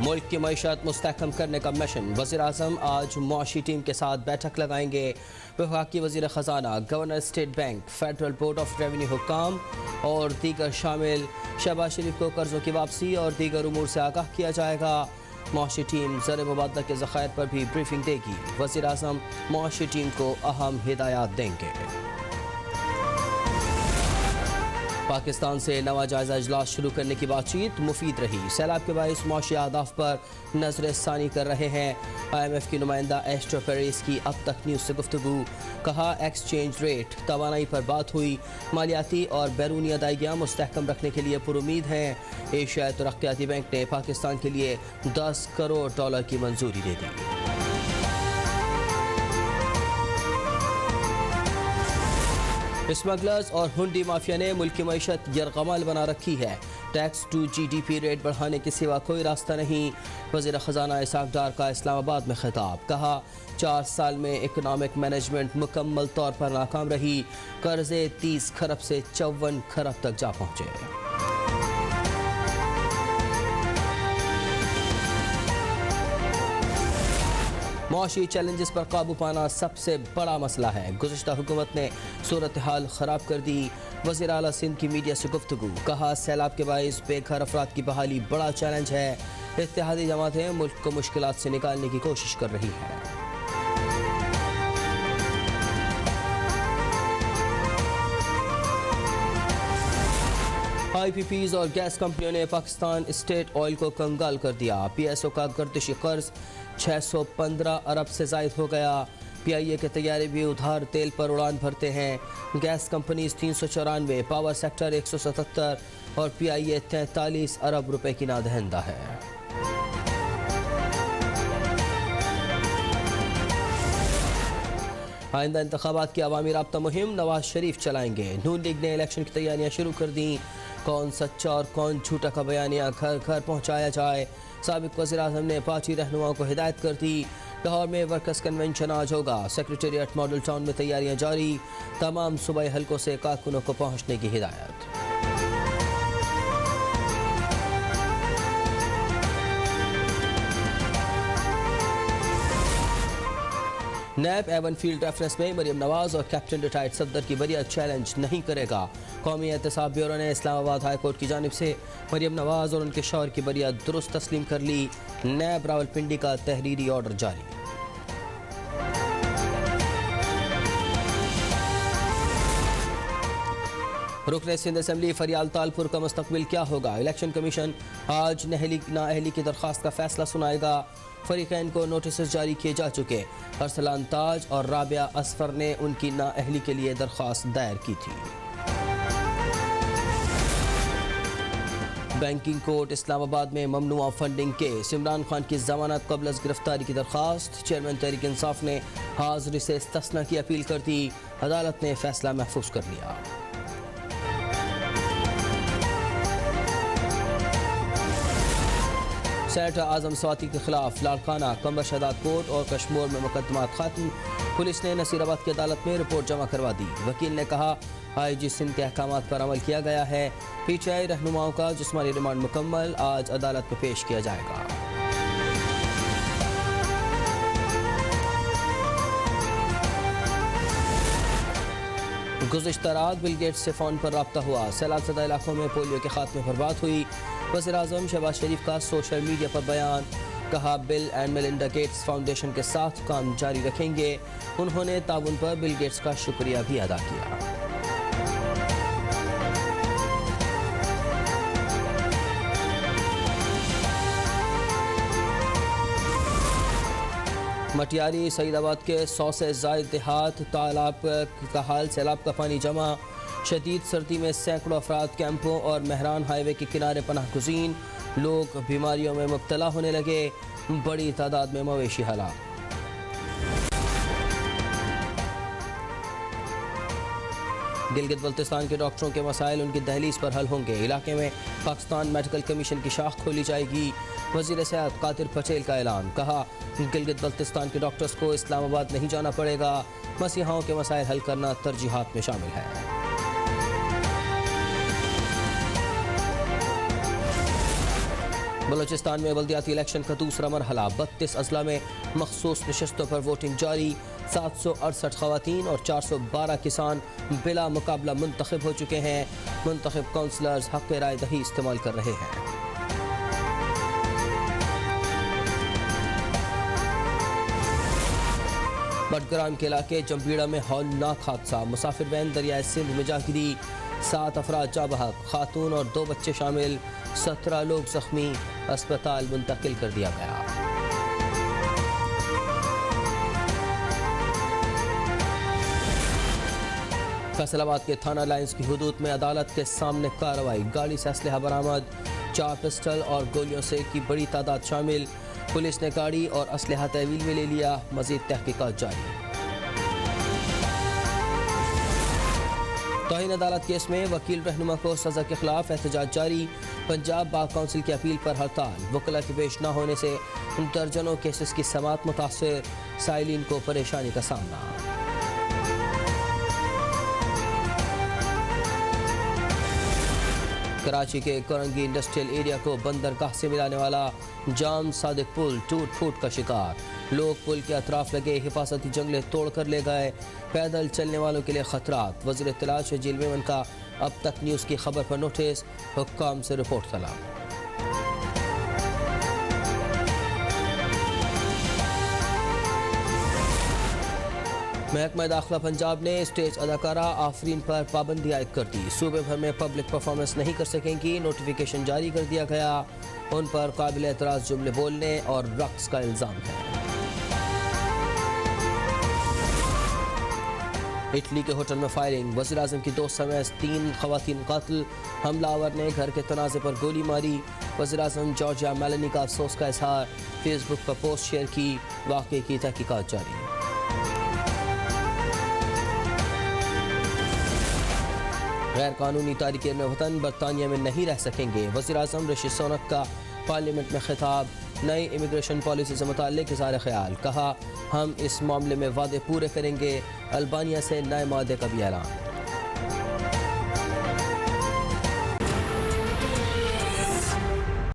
मुल्क की मईशत मुस्तहकम करने का मिशन। वज़ीर-ए-आज़म आज मुआशी टीम के साथ बैठक लगाएंगे। वफाकी वज़ीर ख़जाना, governor state bank, federal board of revenue हुक्काम और दीगर शामिल। शहबाज शरीफ को कर्जों की वापसी और दीगर उमूर से आगाह किया जाएगा। मुआशी टीम ज़र मुबादला के ज़खायर पर भी ब्रीफिंग देगी। वज़ीर-ए-आज़म मुआशी टीम को अहम हिदायत देंगे। पाकिस्तान से नवा जायजा इजलास शुरू करने की बातचीत मुफीद रही। सैलाब के बाइस मुआशी अहदाफ पर नजर सानी कर रहे हैं। IMF की नुमाइंदा एस्ट्रो पेरेस की अब तक न्यूज़ से गुफ्तगू। कहा एक्सचेंज रेट तवानाई पर बात हुई। मालियाती और बैरूनी अदायगियाँ मुस्तहकम रखने के लिए पुरुमीद हैं। एशियाई तरक्याती बैंक ने पाकिस्तान के लिए $10 करोड़ की मंजूरी दे दी। स्मगलर्स और हुंडी माफिया ने मुल्क की मईशत यरगमाल बना रखी है। टैक्स टू GDP रेट बढ़ाने के सिवा कोई रास्ता नहीं। वज़ीर ख़जाना इसहाक डार का इस्लामाबाद में खिताब। कहा 4 साल में इकनॉमिक मैनेजमेंट मुकम्मल तौर पर नाकाम रही। कर्जे 30 खरब से 54 खरब तक जा पहुँचे। मुआशी चैलेंजेस पर काबू पाना सबसे बड़ा मसला है। गुज़िश्ता हुकूमत ने सूरत हाल ख़राब कर दी। वज़ीर आला सिंध की मीडिया से गुफ्तगू। कहा सैलाब के बाइस बेघर अफराद की बहाली बड़ा चैलेंज है। इत्तेहादी जमातें मुल्क को मुश्किलात से निकालने की कोशिश कर रही हैं। IPPs और गैस कंपनियों ने पाकिस्तान स्टेट ऑयल को कंगाल कर दिया। PSO का गर्दिशी कर्ज 615 अरब से जायद हो गया। PIA के तैयारे भी उधार तेल पर उड़ान भरते हैं। गैस कंपनीज 394, पावर सेक्टर 177 और PIA 43 अरब रुपए की नादहिंदा है। आइंदा इंतखाबात की अवामी राब्ता मुहिम नवाज शरीफ चलाएंगे। नून लीग ने इलेक्शन की तैयारियां शुरू कर दी। कौन सच्चा और कौन झूठा का बयानिया घर घर पहुँचाया जाए। साबिक वज़ीर-ए-आज़म ने पार्टी रहनुमाओं को हिदायत कर दी। लाहौर में वर्कर्स कन्वेंशन आज होगा। सेक्रेटेरिएट मॉडल टाउन में तैयारियां जारी। तमाम सूबाई हलकों से कारकुनों को पहुँचने की हिदायत। नैब एवन फील्ड रेफरेंस में मरियम नवाज और कैप्टन रिटायर्ड सफदर की वरीयत चैलेंज नहीं करेगा। कौमी एहतसाब ब्यूरो ने इस्लामाबाद हाई कोर्ट की जानिब से मरियम नवाज और उनके शौहर की वरीयत दुरुस्त तस्लीम कर ली। नैब रावलपिंडी का तहरीरी ऑर्डर जारी। रुकने सिंध असेंबली फरियाल तालपुर का मुस्तकबिल क्या होगा। इलेक्शन कमीशन आज नाअहली की दरख्वास्त का फैसला सुनाएगा। फरीकैन को नोटिस जारी किए जा चुके। अरसलान ताज और राबिया असफर ने उनकी नाअहली के लिए दरख्वास्त दायर की थी। बैंकिंग कोर्ट इस्लामाबाद में ममनुआ फंडिंग केस। इमरान खान की जमानत कबल गिरफ्तारी की दरख्वास्त। चेयरमैन तहरीक इंसाफ ने हाजिरी से इस्तिस्ना की अपील कर दी। अदालत ने फैसला महफूज कर लिया। सेनेटर आजम स्वाति के खिलाफ लाड़काना, कम्बर शहदाद कोर्ट और कश्मीर में मुकदमा खत्म। पुलिस ने नसीराबाद की अदालत में रिपोर्ट जमा करवा दी। वकील ने कहा IG सिंध के अहकामात पर अमल किया गया है। PTI रहनुमाओं का जिस्मानी रिमांड मुकम्मल। आज अदालत में पेश किया जाएगा। गुज़िश्ता रात बिल गेट्स से फ़ोन पर रब्ता हुआ। सैलाब ज़दा इलाकों में पोलियो के खात्मे पर बात हुई। वज़ीर-ए-आज़म शहबाज शरीफ का सोशल मीडिया पर बयान। कहा bill and Melinda Gates foundation के साथ काम जारी रखेंगे। उन्होंने ताउन पर बिल गेट्स का शुक्रिया भी अदा किया। मटियारी सईदाबाद के 100 से ज़ायद देहात तालाब का हाल। सैलाब का पानी जमा। शदीद सर्दी में सैकड़ों अफराद कैंपों और मेहरान हाईवे के किनारे पनाह गुज़ीन। लोग बीमारियों में मुब्तला होने लगे। बड़ी तादाद में मवेशी हलाक। गिलगित बल्तिस्तान के डॉक्टरों के मसाइल उनकी दहलीज पर हल होंगे। इलाके में पाकिस्तान मेडिकल कमीशन की शाख खोली जाएगी। वज़ीर सेहत कादिर पटेल का ऐलान। कहा गिलगित बल्तिस्तान के डॉक्टर्स को इस्लामाबाद नहीं जाना पड़ेगा। मसीहाओं के मसाइल हल करना तरजीहात में शामिल है। बलूचिस्तान में बल्दियाती इलेक्शन का दूसरा मरहला, 32 अजला में मखसूस नशस्तों पर वोटिंग जारी। 768 खवातीन और 412 किसान बिला मुकाबला मुंतखब हो चुके हैं। मुंतखब काउंसलर्स हक़ राय दही इस्तेमाल कर रहे हैं। बडग्राम के इलाके जम्बीड़ा में हौलनाक हादसा, मुसाफिर वैन दरियाए सिंध में जा गिरी। 7 अफराद जा बहक, खातून और 2 बच्चे शामिल, 17 लोग जख्मी, अस्पताल मुंतकिल कर दिया गया। फैसलाबाद के थाना लाइन्स की हुदूद में अदालत के सामने कार्रवाई, गाड़ी से असलहा बरामद, 4 पिस्टल और गोलियों से की बड़ी तादाद शामिल। पुलिस ने गाड़ी और असलहा तहवील में ले लिया, मजीद तहकीकात जारी। तौहीन अदालत केस में वकील रहनुमा को सजा के खिलाफ एहतजाज जारी। पंजाब बार काउंसिल की अपील पर हड़ताल, वकला के पेश न होने से दर्जनों केसेस की समाअत मुतासर, साइलिन को परेशानी का सामना। कराची के कोरंगी इंडस्ट्रियल एरिया को बंदरगाह से मिलाने वाला जाम सादिक पुल टूट फूट का शिकार, लोग पुल के अतराफ लगे हिफाजती जंगले तोड़ कर ले गए। पैदल चलने वालों के लिए खतरात, वज़ीर इत्तलात शजील मेमन का अब तक न्यूज़ की खबर पर नोटिस, हुक्काम से रिपोर्ट तलब। महकमा दाखिला पंजाब ने स्टेज अदाकारा आफरीन पर पाबंदी आयद कर दी। सूबे भर में पब्लिक परफॉर्मेंस नहीं कर सकेंगी, नोटिफिकेशन जारी कर दिया गया। उन पर काबिल एतराज़ जुमले बोलने और रक्स का इल्ज़ाम है। इटली के होटल में फायरिंग, वज़ीर आज़म की 2 समेत 3 खवातीन कातिल, हमलावर ने घर के तनाज़े पर गोली मारी। वज़ीर आज़म जॉर्जिया मेलोनी का अफसोस का इजहार, फेसबुक पर पोस्ट शेयर की, वाक़े की तहकीकात जारी। गैर कानूनी तारिकीन वतन बरतानिया में नहीं रह सकेंगे, वज़ीर आज़म ऋषि सुनक का पार्लियामेंट में खिताब। नई इमिग्रेशन पॉलिसी से मुताल्लिक़ इज़हार ख्याल, कहा हम इस मामले में वादे पूरे करेंगे। अल्बानिया से नए मादे का भी ऐलान।